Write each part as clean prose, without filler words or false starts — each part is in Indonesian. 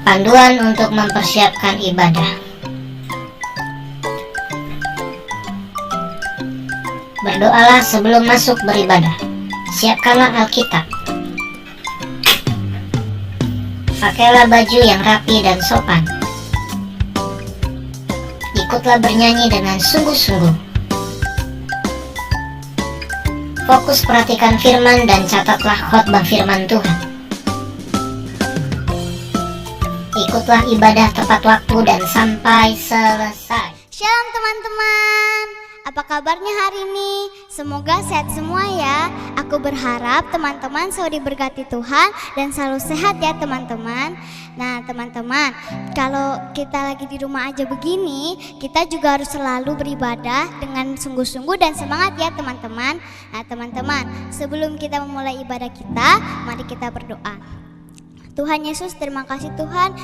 Panduan untuk mempersiapkan ibadah. Berdoalah sebelum masuk beribadah. Siapkanlah Alkitab. Pakailah baju yang rapi dan sopan. Ikutlah bernyanyi dengan sungguh-sungguh. Fokus perhatikan firman dan catatlah khotbah firman Tuhan. Ikutlah ibadah tepat waktu dan sampai selesai. Shalom teman-teman, apa kabarnya hari ini? Semoga sehat semua ya. Aku berharap teman-teman selalu diberkati Tuhan dan selalu sehat ya teman-teman. Nah teman-teman, kalau kita lagi di rumah aja begini, kita juga harus selalu beribadah dengan sungguh-sungguh dan semangat ya teman-teman. Nah teman-teman, sebelum kita memulai ibadah kita, mari kita berdoa. Tuhan Yesus, terima kasih Tuhan.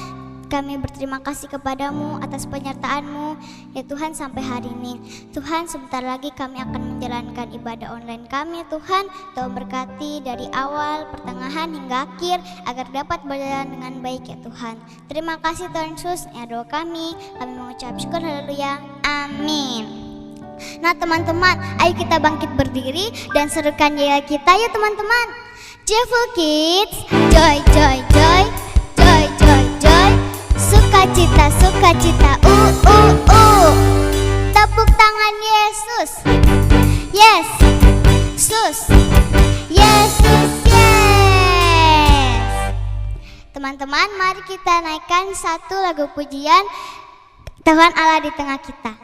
Kami berterima kasih kepadamu atas penyertaan-Mu ya Tuhan sampai hari ini. Tuhan, sebentar lagi kami akan menjalankan ibadah online kami Tuhan. Tuhan berkati dari awal, pertengahan hingga akhir agar dapat berjalan dengan baik ya Tuhan. Terima kasih Tuhan Yesus, ya doa kami mengucap syukur, haleluya, amin. Nah teman-teman, ayo kita bangkit berdiri dan serukan yel kita ya teman-teman. Joyful Kids, joy, joy, joy, joy, joy, joy. Sukacita, sukacita, tepuk tangan Yesus. Yes, sus, Yesus, yes. Teman-teman, mari kita naikkan satu lagu pujian Tuhan Allah di tengah kita.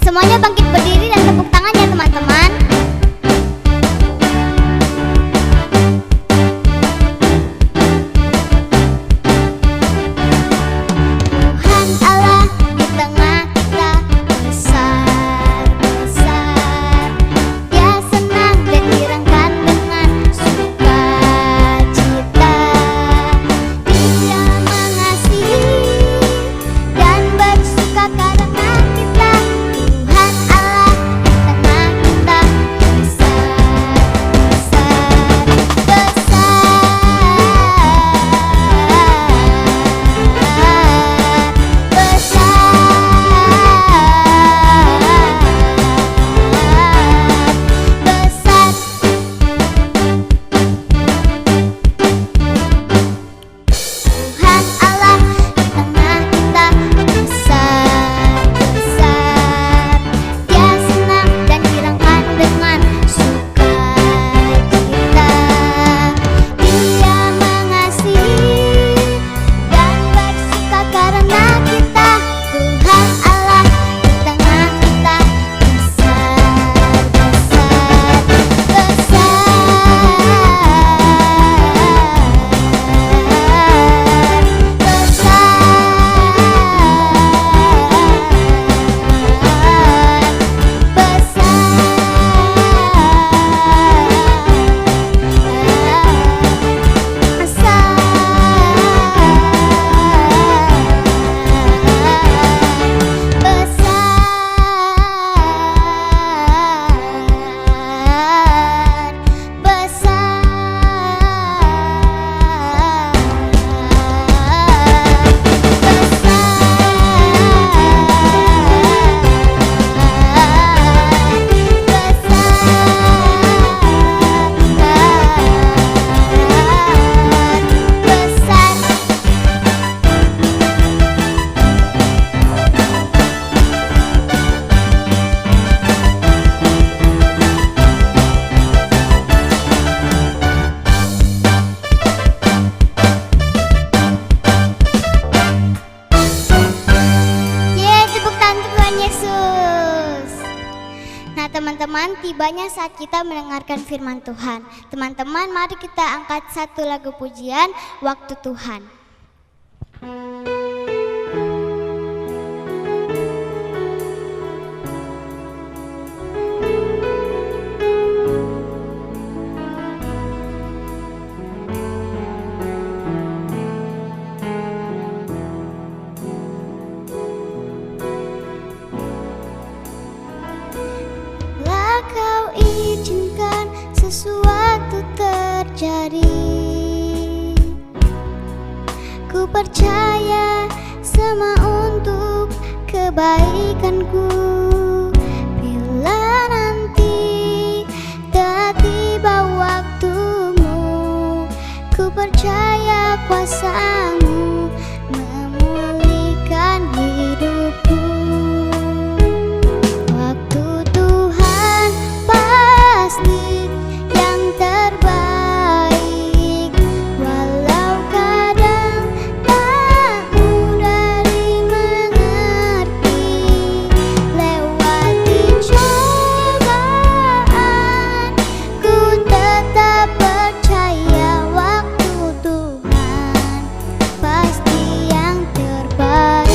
Semuanya bangkit berdiri dan tepuk tangan ya teman-teman. Teman-teman, tibanya saat kita mendengarkan firman Tuhan. Teman-teman, mari kita angkat satu lagu pujian, Waktu Tuhan. sesuatu terjadi, Ku percaya semua untuk kebaikanku. Bila nanti telah tiba waktumu, ku percaya kuasa-Mu memulihkan hidupku. Waktu Tuhan pasti yang terbaik, walau kadang tak mudah dimengerti. Lewati cobaan, ku tetap percaya waktu Tuhan pasti yang terbaik.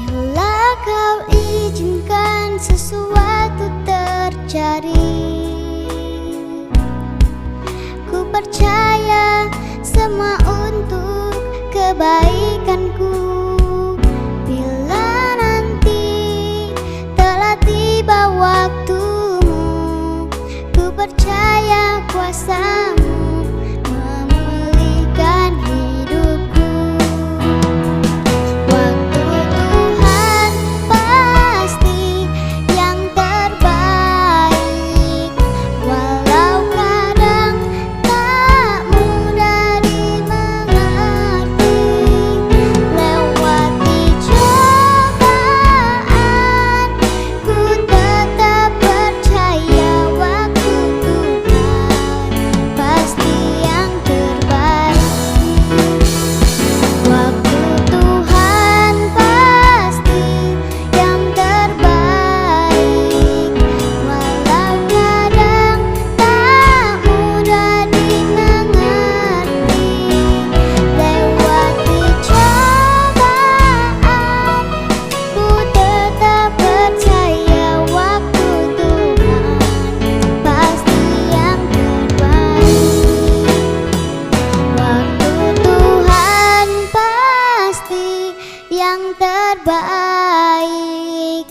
Bila Kau izinkan sesuatu terjadi, ku percaya semua untuk kebaikanku. Bila nanti telah tiba waktumu, ku percaya kuasa-Mu memulihkan hidupku. Waktu Tuhan pasti yang terbaik, walau kadang tak mudah dimengerti. Lewati cobaan, ku tetap percaya waktu Tuhan pasti yang terbaik. Waktu Tuhan pasti yang terbaik, walau kadang tak mudah dimengerti. Lewati cobaan, ku tetap percaya waktu Tuhan pasti yang terbaik. Waktu Tuhan pasti yang terbaik,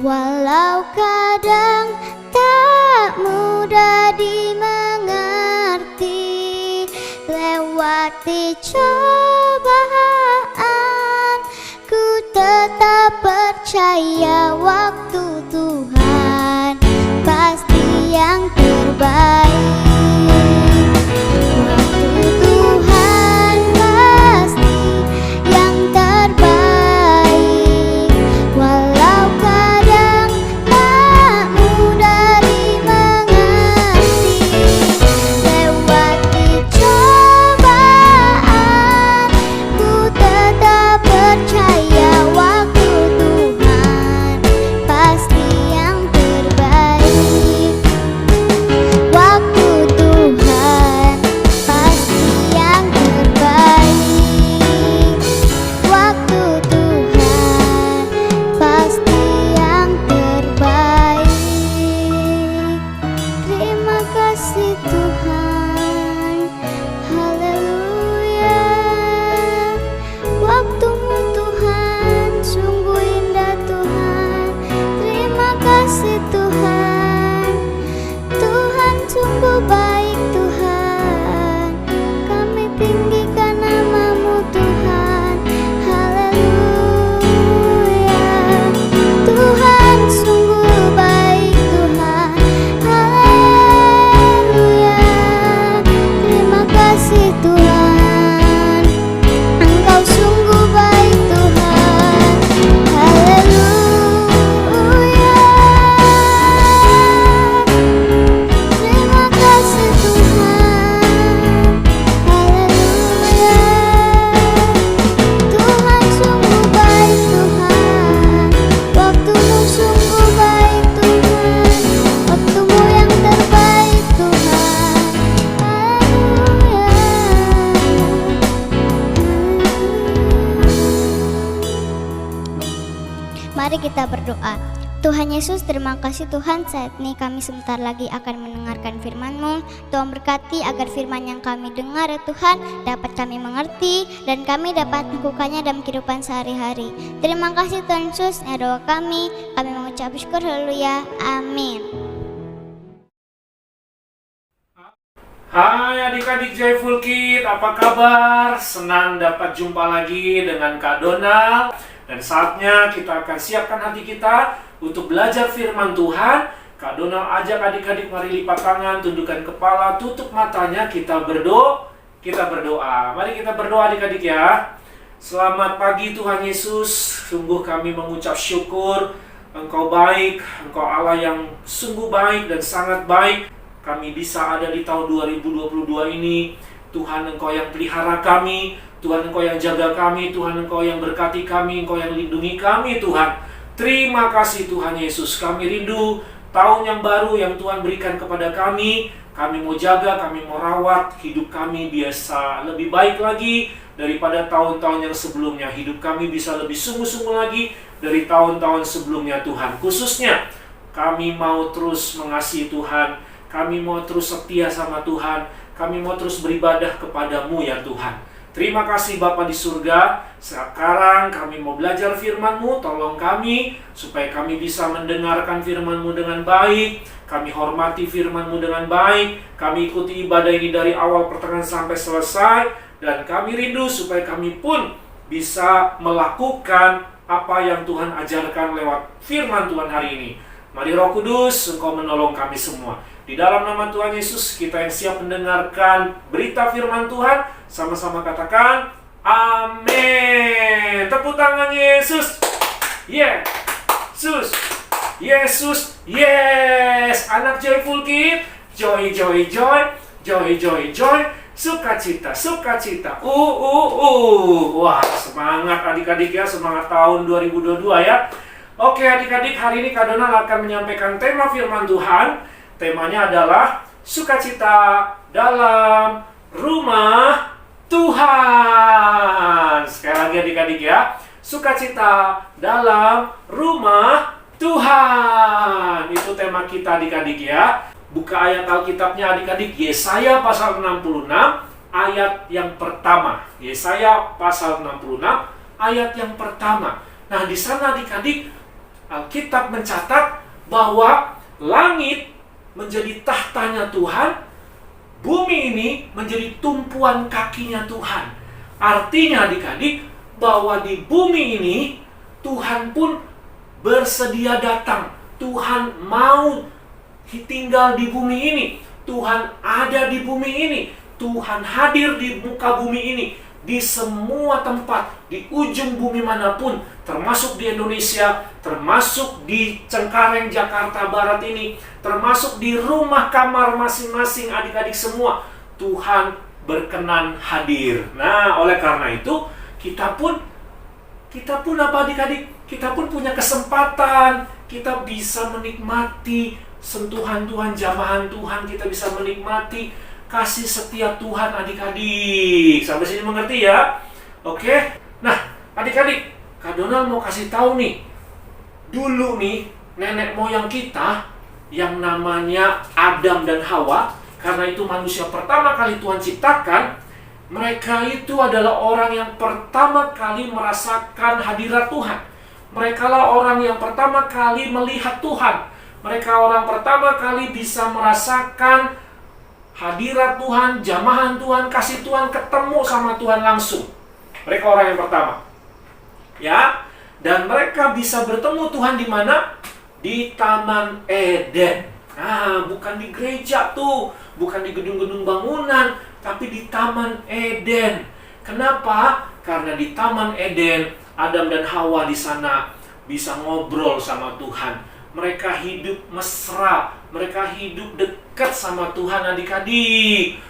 walau kadang tak mudah dimengerti. Lewati cobaan, ku tetap percaya waktu Tuhan pasti yang terbaik. Waktu Tuhan pasti yang terbaik, walau kadang tak mudah dimengerti. Lewati cobaan, ku tetap percaya waktu Tuhan pasti yang terbaik. Waktu Tuhan pasti yang terbaik. Waktu Tuhan pasti yang terbaik. Terima kasih Tuhan, haleluya. Waktu-Mu Tuhan sungguh indah Tuhan. Terima kasih Tuhan, Tuhan sungguh baik Tuhan. Kami tinggikan nama-Mu Tuhan, haleluya. Tuhan sungguh baik Tuhan, haleluya. Terima kasih Tuhan, Engkau sungguh baik Tuhan, haleluya. Terima kasih Tuhan, haleluya. Tuhan sungguh baik Tuhan, waktu-Mu sungguh baik Tuhan, waktu-Mu yang terbaik Tuhan, haleluya. Mari kita berdoa. Tuhan Yesus, terima kasih Tuhan, saat ini kami sebentar lagi akan mendengarkan firman-Mu. Tuhan berkati agar firman yang kami dengar ya Tuhan dapat kami mengerti dan kami dapat melakukannya dalam kehidupan sehari-hari. Terima kasih Tuhan Yesus, ini doa kami mengucap syukur, haleluya, amin. Hai adik-adik Joyful Kid, apa kabar? Senang dapat jumpa lagi dengan Kak Donald. Dan saatnya kita akan siapkan hati kita untuk belajar firman Tuhan. Kak Donald ajak adik-adik mari lipat tangan, tundukkan kepala, tutup matanya, kita berdoa. Mari kita berdoa adik-adik ya. Selamat pagi Tuhan Yesus, sungguh kami mengucap syukur. Engkau baik, Engkau Allah yang sungguh baik dan sangat baik. Kami bisa ada di tahun 2022 ini. Tuhan Engkau yang pelihara kami, Tuhan Engkau yang jaga kami, Tuhan Engkau yang berkati kami, Engkau yang lindungi kami Tuhan. Terima kasih Tuhan Yesus, kami rindu tahun yang baru yang Tuhan berikan kepada kami. Kami mau jaga, kami mau rawat hidup kami biasa lebih baik lagi daripada tahun-tahun yang sebelumnya. Hidup kami bisa lebih sungguh-sungguh lagi dari tahun-tahun sebelumnya Tuhan. Khususnya kami mau terus mengasihi Tuhan, kami mau terus setia sama Tuhan, kami mau terus beribadah kepadamu ya Tuhan. Terima kasih Bapa di surga. Sekarang kami mau belajar firman-Mu. Tolong kami supaya kami bisa mendengarkan firman-Mu dengan baik. Kami hormati firman-Mu dengan baik. Kami ikuti ibadah ini dari awal pertengahan sampai selesai. Dan kami rindu supaya kami pun bisa melakukan apa yang Tuhan ajarkan lewat firman Tuhan hari ini. Mari Roh Kudus, Engkau menolong kami semua. Di dalam nama Tuhan Yesus, kita yang siap mendengarkan berita firman Tuhan, sama-sama katakan, amin. Tepuk tangan Yesus. Yesus. Yesus. Yes. Anak Joyful Kid. Joy, joy, joy. Joy, joy, joy. Sukacita, sukacita. Wah, semangat adik-adik ya. Semangat tahun 2022 ya. Oke adik-adik, hari ini Kak Donald akan menyampaikan tema firman Tuhan. Temanya adalah sukacita dalam rumah Tuhan. Sekali lagi adik-adik ya, sukacita dalam rumah Tuhan. Itu tema kita adik-adik ya. Buka ayat Alkitabnya adik-adik, Yesaya pasal 66 ayat yang pertama. Yesaya pasal 66 ayat yang pertama. Nah di sana adik-adik, Alkitab mencatat bahwa langit menjadi tahtanya Tuhan, bumi ini menjadi tumpuan kakinya Tuhan. Artinya adik-adik, bahwa di bumi ini Tuhan pun bersedia datang. Tuhan mau tinggal di bumi ini. Tuhan ada di bumi ini. Tuhan hadir di muka bumi ini. Di semua tempat, di ujung bumi manapun, termasuk di Indonesia, termasuk di Cengkareng, Jakarta Barat ini, termasuk di rumah kamar masing-masing adik-adik semua, Tuhan berkenan hadir. Nah, oleh karena itu, kita pun apa adik-adik? Kita pun punya kesempatan, kita bisa menikmati sentuhan Tuhan, jamahan Tuhan, kita bisa menikmati kasih setia Tuhan adik-adik. Sampai sini mengerti ya? Oke. Nah, adik-adik, Kak Donald mau kasih tahu nih. Dulu nih, nenek moyang kita yang namanya Adam dan Hawa, karena itu manusia pertama kali Tuhan ciptakan, mereka itu adalah orang yang pertama kali merasakan hadirat Tuhan. Mereka lah orang yang pertama kali melihat Tuhan. Mereka orang pertama kali bisa merasakan hadirat Tuhan, jamahan Tuhan, kasih Tuhan, ketemu sama Tuhan langsung. Mereka orang yang pertama. Ya, dan mereka bisa bertemu Tuhan di mana? Di Taman Eden. Nah, bukan di gereja tuh, bukan di gedung-gedung bangunan, tapi di Taman Eden. Kenapa? Karena di Taman Eden, Adam dan Hawa di sana bisa ngobrol sama Tuhan. Mereka hidup mesra, mereka hidup dekat sama Tuhan adik-adik.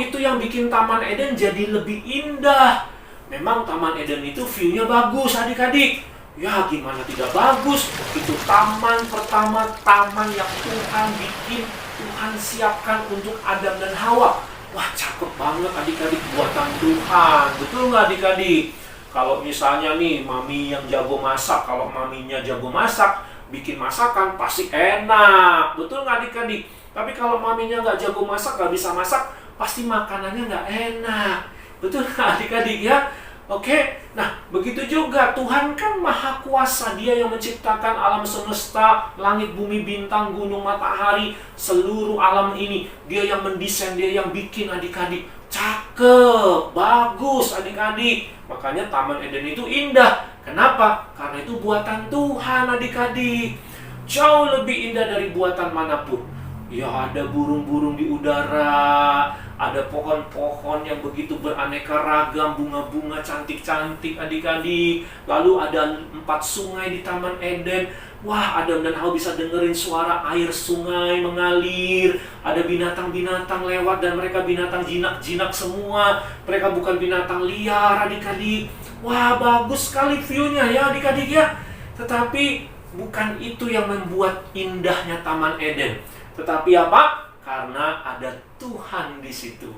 Itu yang bikin Taman Eden jadi lebih indah. Memang Taman Eden itu view-nya bagus adik-adik. Ya gimana tidak bagus. Itu taman pertama, taman yang Tuhan bikin, Tuhan siapkan untuk Adam dan Hawa. Wah cakep banget adik-adik, buatan Tuhan. Betul nggak adik-adik? Kalau misalnya nih mami yang jago masak, kalau maminya jago masak, bikin masakan pasti enak. Betul nggak adik-adik? Tapi kalau maminya nggak jago masak, nggak bisa masak, pasti makanannya nggak enak. Betul nggak adik-adik ya? Oke, nah begitu juga Tuhan kan maha kuasa. Dia yang menciptakan alam semesta, langit, bumi, bintang, gunung, matahari, seluruh alam ini. Dia yang mendesain, dia yang bikin adik-adik. Cakep, bagus adik-adik. Makanya Taman Eden itu indah. Kenapa? Karena itu buatan Tuhan adik-adik. Jauh lebih indah dari buatan manapun. Ya, ada burung-burung di udara, ada pohon-pohon yang begitu beraneka ragam, bunga-bunga cantik-cantik adik-adik. Lalu ada 4 sungai di Taman Eden. Wah, Adam dan Hawa bisa dengerin suara air sungai mengalir. Ada binatang-binatang lewat dan mereka binatang jinak-jinak semua. Mereka bukan binatang liar adik-adik. Wah, bagus sekali view-nya ya adik-adik ya. Tetapi bukan itu yang membuat indahnya Taman Eden. Tetapi apa? Karena ada Tuhan di situ.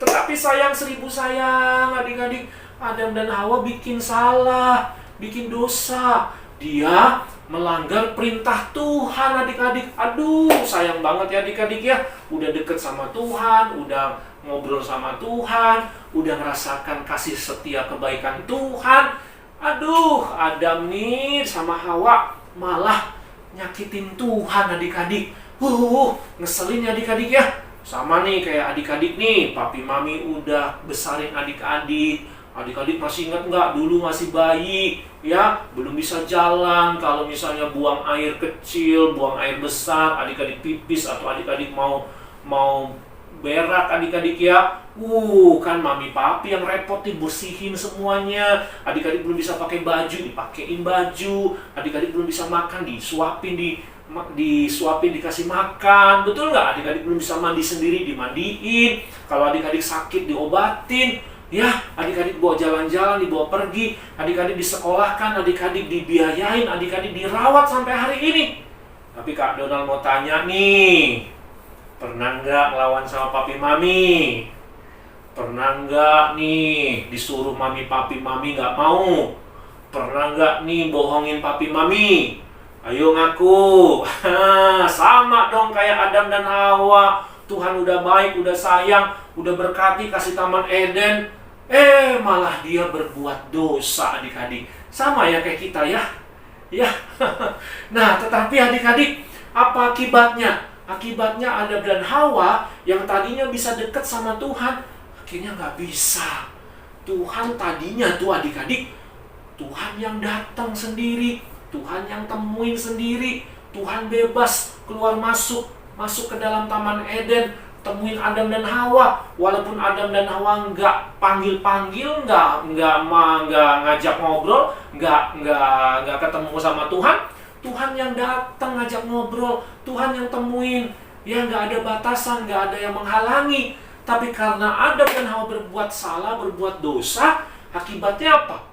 Tetapi sayang 1000 sayang adik-adik, Adam dan Hawa bikin salah, bikin dosa. Dia melanggar perintah Tuhan adik-adik. Aduh, sayang banget ya adik-adik ya. Udah deket sama Tuhan, udah ngobrol sama Tuhan, udah ngerasakan kasih setia kebaikan Tuhan. Aduh, Adam nih sama Hawa malah nyakitin Tuhan adik-adik. Ngeselin ya adik-adik ya. Sama nih kayak adik-adik nih, papi mami udah besarin adik-adik. Adik-adik masih ingat nggak? Dulu masih bayi, ya, belum bisa jalan. Kalau misalnya buang air kecil, buang air besar, adik-adik pipis atau adik-adik mau berak adik-adik ya. Kan mami papi yang repot nih bersihin semuanya. Adik-adik belum bisa pakai baju, dipakein baju. Adik-adik belum bisa makan, disuapin dikasih makan. Betul nggak? Adik-adik belum bisa mandi sendiri, dimandiin. Kalau adik-adik sakit, diobatin. Ya, adik-adik bawa jalan-jalan, dibawa pergi. Adik-adik disekolahkan, adik-adik dibiayain, adik-adik dirawat sampai hari ini. Tapi Kak Donald mau tanya nih, pernah nggak ngelawan sama papi mami? Pernah nggak nih disuruh mami papi mami nggak mau? Pernah nggak nih bohongin papi mami? Ayo ngaku. Sama dong kayak Adam dan Hawa. Tuhan udah baik, udah sayang, udah berkati kasih Taman Eden. Malah dia berbuat dosa adik-adik. Sama ya kayak kita ya. Ya. Nah, tetapi adik-adik, apa akibatnya? Akibatnya Adam dan Hawa yang tadinya bisa dekat sama Tuhan, akhirnya nggak bisa. Tuhan tadinya tuh adik-adik, Tuhan yang datang sendiri, Tuhan yang temuin sendiri. Tuhan bebas keluar masuk ke dalam Taman Eden, temuin Adam dan Hawa. Walaupun Adam dan Hawa nggak panggil-panggil, nggak ngajak ngobrol, nggak ketemu sama Tuhan. Tuhan yang datang ngajak ngobrol, Tuhan yang temuin. Ya, nggak ada batasan, nggak ada yang menghalangi. Tapi karena Adam dan Hawa berbuat salah, berbuat dosa, akibatnya apa?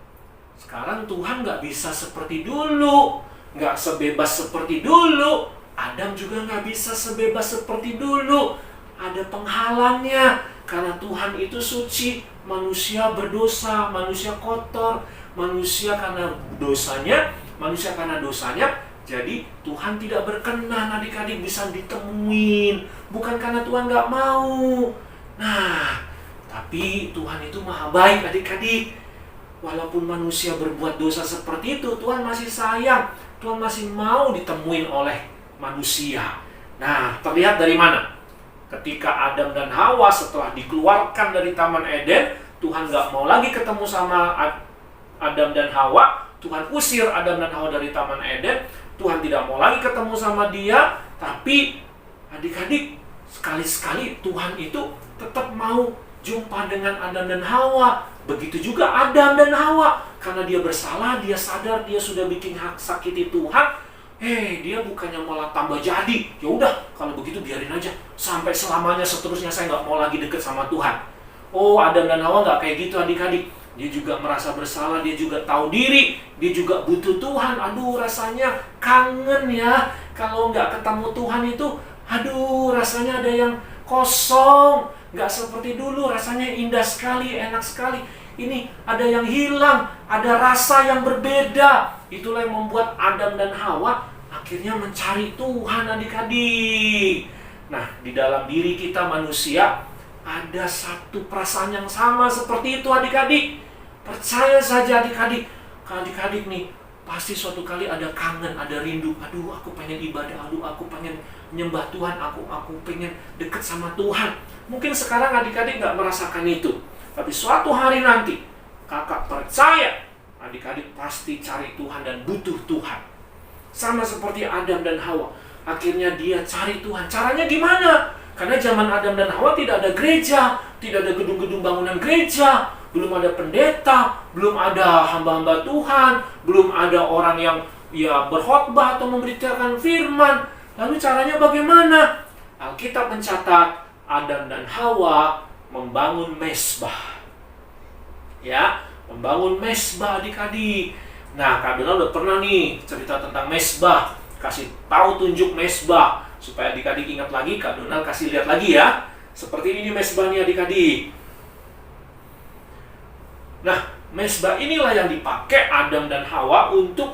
Sekarang Tuhan nggak bisa seperti dulu, nggak sebebas seperti dulu. Adam juga nggak bisa sebebas seperti dulu. Ada penghalangnya, karena Tuhan itu suci, manusia berdosa, manusia kotor, manusia karena dosanya, jadi Tuhan tidak berkenan adik-adik bisa ditemuin. Bukan karena Tuhan nggak mau. Nah, tapi Tuhan itu maha baik adik-adik. Walaupun manusia berbuat dosa seperti itu, Tuhan masih sayang. Tuhan masih mau ditemuin oleh manusia. Nah, terlihat dari mana? Ketika Adam dan Hawa setelah dikeluarkan dari Taman Eden, Tuhan nggak mau lagi ketemu sama Adam dan Hawa. Tuhan usir Adam dan Hawa dari Taman Eden. Tuhan tidak mau lagi ketemu sama dia. Tapi adik-adik, sekali-sekali Tuhan itu tetap mau jumpa dengan Adam dan Hawa. Begitu juga Adam dan Hawa. Karena dia bersalah, dia sadar dia sudah bikin sakiti Tuhan. Dia bukannya malah tambah jadi. Ya udah, kalau begitu biarin aja. Sampai selamanya seterusnya saya nggak mau lagi deket sama Tuhan. Adam dan Hawa nggak kayak gitu adik-adik. Dia juga merasa bersalah, dia juga tahu diri. Dia juga butuh Tuhan. Aduh, rasanya kangen ya. Kalau nggak ketemu Tuhan itu, aduh, rasanya ada yang kosong. Nggak seperti dulu, rasanya indah sekali, enak sekali. ini ada yang hilang, ada rasa yang berbeda. Itulah yang membuat Adam dan Hawa akhirnya mencari Tuhan, adik-adik. Nah, di dalam diri kita manusia ada satu perasaan yang sama seperti itu, adik-adik. Percaya saja adik-adik. Adik-adik nih, pasti suatu kali ada kangen, ada rindu. Aduh, aku pengen ibadah, aduh, aku pengen menyembah Tuhan, aku pengen deket sama Tuhan. Mungkin sekarang adik-adik nggak merasakan itu. Tapi suatu hari nanti, kakak percaya, adik-adik pasti cari Tuhan dan butuh Tuhan. Sama seperti Adam dan Hawa. Akhirnya dia cari Tuhan. Caranya gimana? Karena zaman Adam dan Hawa tidak ada gereja, tidak ada gedung-gedung bangunan gereja, belum ada pendeta, belum ada hamba-hamba Tuhan, belum ada orang yang berkhotbah atau memberitakan firman. Lalu caranya bagaimana? Alkitab mencatat Adam dan Hawa membangun mezbah. Ya, membangun mezbah, adik-adik. Nah, Kak Donald udah pernah nih cerita tentang mezbah, kasih tahu tunjuk mezbah supaya adik-adik ingat lagi. Kak Donald kasih lihat lagi ya. Seperti ini mezbahnya, adik-adik. Nah, mezbah inilah yang dipakai Adam dan Hawa untuk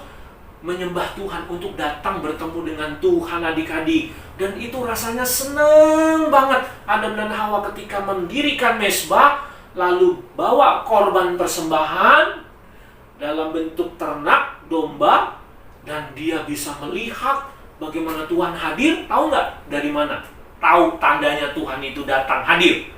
menyembah Tuhan, untuk datang bertemu dengan Tuhan, adik-adik. Dan itu rasanya seneng banget Adam dan Hawa ketika mendirikan mezbah, lalu bawa korban persembahan dalam bentuk ternak, domba, dan dia bisa melihat bagaimana Tuhan hadir. Tahu nggak dari mana? Tahu tandanya Tuhan itu datang hadir.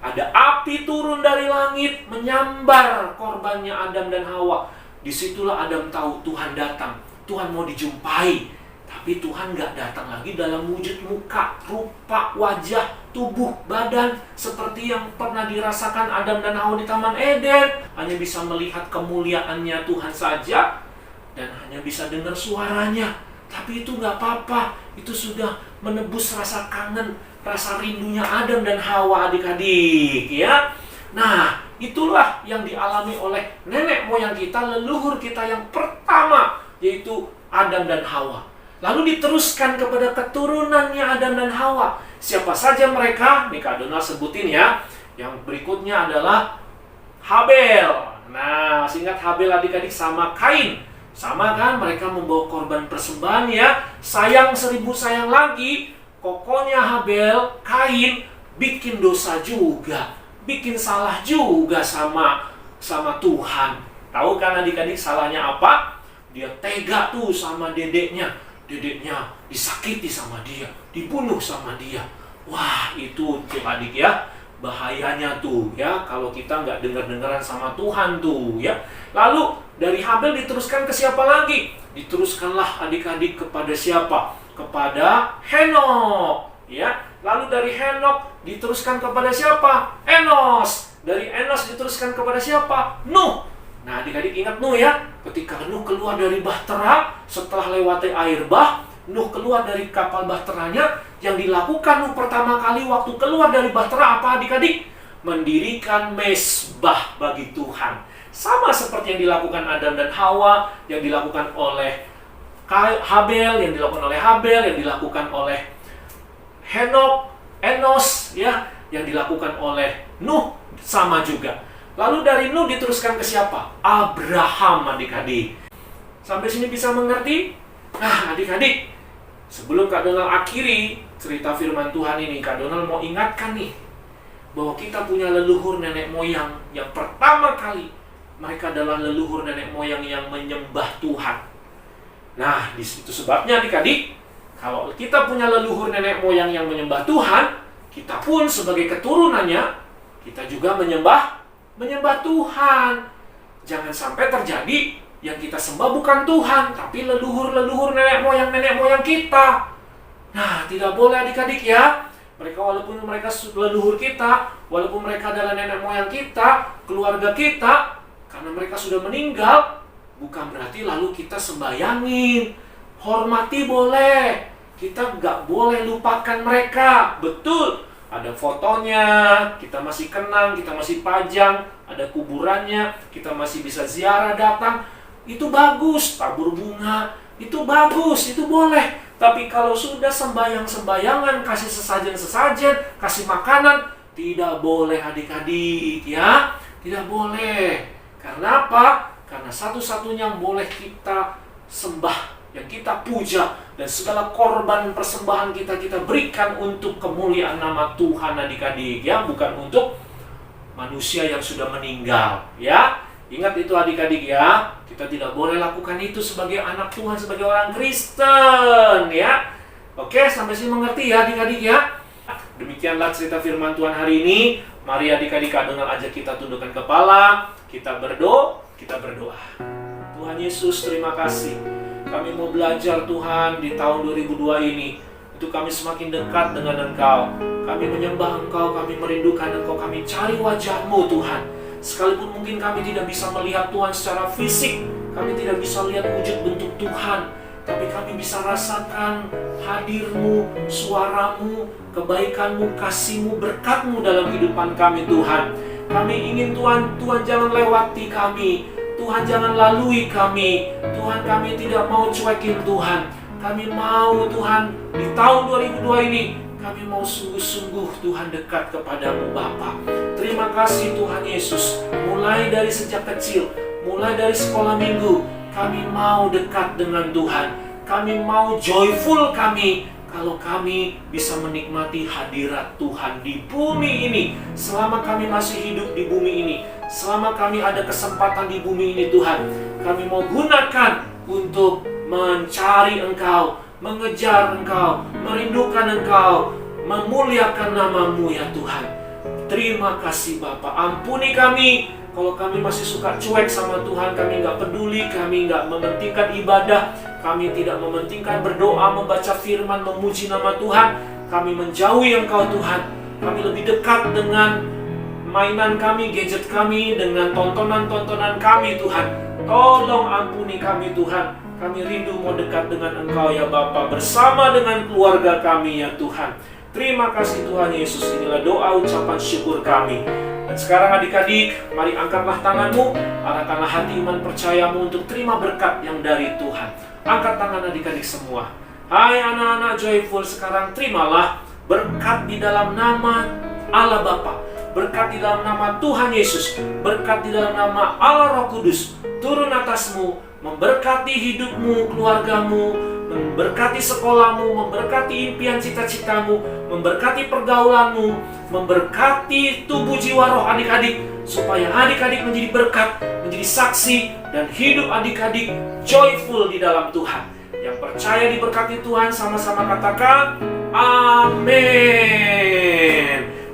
Ada api turun dari langit menyambar korbannya Adam dan Hawa. Disitulah Adam tahu Tuhan datang. Tuhan mau dijumpai. Tapi Tuhan nggak datang lagi dalam wujud muka, rupa, wajah, tubuh, badan seperti yang pernah dirasakan Adam dan Hawa di Taman Eden. Hanya bisa melihat kemuliaannya Tuhan saja dan hanya bisa dengar suaranya. Tapi itu nggak apa-apa. Itu sudah menebus rasa kangen, rasa rindunya Adam dan Hawa, adik-adik, ya. Nah, itulah yang dialami oleh nenek moyang kita, leluhur kita yang pertama, yaitu Adam dan Hawa. Lalu diteruskan kepada keturunannya Adam dan Hawa. Siapa saja mereka? Nih Kak Donald sebutin ya. Yang berikutnya adalah Habel. Nah, ingat Habel, adik-adik, sama Kain. Sama kan, mereka membawa korban persembahan ya. Sayang 1000 sayang lagi, kokonya Habel, Kain, bikin dosa juga, bikin salah juga sama Tuhan. Tahu kan adik-adik salahnya apa? Dia tega tuh sama dedeknya. Dedeknya disakiti sama dia, dibunuh sama dia. Wah, itu tuh adik ya, bahayanya tuh ya, kalau kita nggak dengar-dengaran sama Tuhan tuh ya. Lalu dari Habel diteruskan ke siapa lagi? Diteruskanlah adik-adik kepada siapa? Kepada Henok ya. Lalu dari Henok diteruskan kepada siapa? Enos. Dari Enos diteruskan kepada siapa? Nuh. Nah, adik-adik ingat Nuh ya. Ketika Nuh keluar dari bahtera, setelah lewati air bah, Nuh keluar dari kapal bahteranya. Yang dilakukan Nuh pertama kali waktu keluar dari bahtera apa, adik-adik? Mendirikan mezbah bagi Tuhan. Sama seperti yang dilakukan Adam dan Hawa, yang dilakukan oleh Habel, yang dilakukan oleh Habel, yang dilakukan oleh Henok, Enos ya, yang dilakukan oleh Nuh, sama juga. Lalu dari Nuh diteruskan ke siapa? Abraham, adik-adik. Sampai sini bisa mengerti? Nah, adik-adik, sebelum Kak Donald akhiri cerita firman Tuhan ini, Kak Donald mau ingatkan nih, bahwa kita punya leluhur nenek moyang yang pertama kali, mereka adalah leluhur nenek moyang yang menyembah Tuhan. Nah, itu sebabnya adik-adik, kalau kita punya leluhur nenek moyang yang menyembah Tuhan, kita pun sebagai keturunannya, kita juga menyembah Tuhan. Jangan sampai terjadi yang kita sembah bukan Tuhan, tapi leluhur-leluhur nenek moyang kita. Nah, tidak boleh adik-adik ya. Mereka walaupun mereka leluhur kita, walaupun mereka adalah nenek moyang kita, keluarga kita, karena mereka sudah meninggal, bukan berarti lalu kita sembayangin. Hormati boleh, kita nggak boleh lupakan mereka. Betul, ada fotonya, kita masih kenang, kita masih pajang, ada kuburannya, kita masih bisa ziarah datang. Itu bagus, tabur bunga, itu bagus, itu boleh. Tapi kalau sudah sembayang-sembayangan, kasih sesajen-sesajen, kasih makanan, tidak boleh adik-adik ya. Tidak boleh. Karena apa? Karena satu-satunya yang boleh kita sembah, yang kita puja, dan segala korban persembahan kita berikan untuk kemuliaan nama Tuhan adik-adik, ya, bukan untuk manusia yang sudah meninggal, ya. Ingat itu adik-adik, ya. Kita tidak boleh lakukan itu sebagai anak Tuhan, sebagai orang Kristen, ya. Oke, sampai sini mengerti ya adik-adik, ya. Demikianlah cerita firman Tuhan hari ini. Mari adik-adik Adonai ajak kita tundukkan kepala, kita berdoa. Tuhan Yesus, terima kasih. Kami mau belajar Tuhan di tahun 2002 ini. Itu kami semakin dekat dengan Engkau. Kami menyembah Engkau, kami merindukan Engkau, kami cari wajah-Mu Tuhan. Sekalipun mungkin kami tidak bisa melihat Tuhan secara fisik, kami tidak bisa lihat wujud bentuk Tuhan, tapi kami bisa rasakan hadir-Mu, suara-Mu, kebaikan-Mu, kasih-Mu, berkat-Mu dalam kehidupan kami Tuhan. Kami ingin Tuhan jangan lewati kami, Tuhan jangan lalui kami, Tuhan kami tidak mau cuekin Tuhan. Kami mau Tuhan di tahun 2002 ini, kami mau sungguh-sungguh Tuhan dekat kepadamu Bapa. Terima kasih Tuhan Yesus, mulai dari sejak kecil, mulai dari sekolah minggu, kami mau dekat dengan Tuhan. Kami mau joyful kami kalau kami bisa menikmati hadirat Tuhan di bumi ini. Selama kami masih hidup di bumi ini, selama kami ada kesempatan di bumi ini Tuhan, kami mau gunakan untuk mencari Engkau, mengejar Engkau, merindukan Engkau, memuliakan nama-Mu ya Tuhan. Terima kasih Bapa, ampuni kami kalau kami masih suka cuek sama Tuhan, kami nggak peduli, kami nggak mementingkan ibadah, kami tidak mementingkan berdoa, membaca firman, memuji nama Tuhan. Kami menjauhi Engkau Tuhan, kami lebih dekat dengan mainan kami, gadget kami, dengan tontonan-tontonan kami Tuhan. Tolong ampuni kami Tuhan. Kami rindu mau dekat dengan Engkau ya Bapa, bersama dengan keluarga kami ya Tuhan. Terima kasih Tuhan Yesus, inilah doa ucapan syukur kami. Dan sekarang adik-adik, mari angkatlah tanganmu, arahkanlah hati iman percayamu untuk terima berkat yang dari Tuhan. Angkat tangan adik-adik semua. Hai anak-anak joyful, sekarang terimalah berkat di dalam nama Allah Bapa, berkat di dalam nama Tuhan Yesus, berkat di dalam nama Allah Roh Kudus, turun atasmu, memberkati hidupmu, keluargamu, memberkati sekolahmu, memberkati impian cita-citamu, memberkati pergaulanmu, memberkati tubuh jiwa roh adik-adik, supaya adik-adik menjadi berkat, menjadi saksi, dan hidup adik-adik joyful di dalam Tuhan. Yang percaya diberkati Tuhan, sama-sama katakan amin.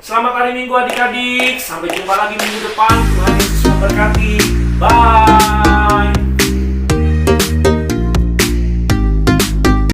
Selamat hari Minggu adik-adik, sampai jumpa lagi minggu depan. Tuhan Yesus memberkati. Bye.